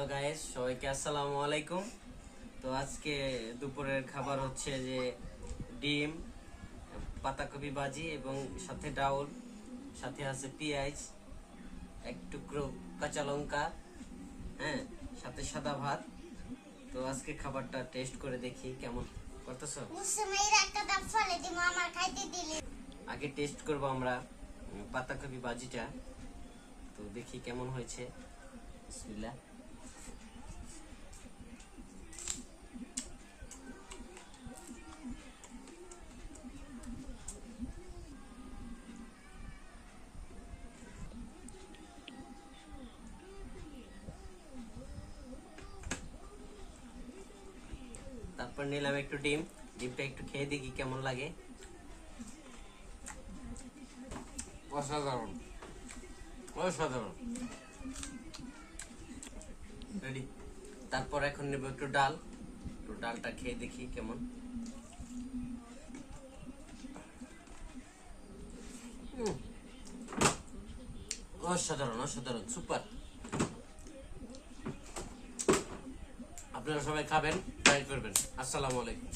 Hello guys, সবাইকে আসসালামু আলাইকুম। তো আজকে দুপুরের খাবার হচ্ছে যে ডিম, পাতাকপি ভাজি এবং সাথে ডাউল, সাথে আছে পেঁয়াজ, এক টুকরো কাঁচা লঙ্কা, হ্যাঁ, সাথে সাদা ভাত। তো আজকে খাবারটা টেস্ট করে দেখি কেমন করতেছো। আগে টেস্ট করবো আমরা পাতাকপি ভাজিটা, তো দেখি কেমন হয়েছে। বিসমিল্লাহ। তারপর নিলাম একটু ডিমটা একটু খেয়ে দেখি কেমন লাগে। অসাধারণ, অসাধারণ। রেডি। তারপর এখন নেব একটু ডালটা খেয়ে দেখি কেমন। অসাধারণ, অসাধারণ, সুপার। আপনারা সবাই খাবেন, ট্রাই করবেন। আসসালামু আলাইকুম।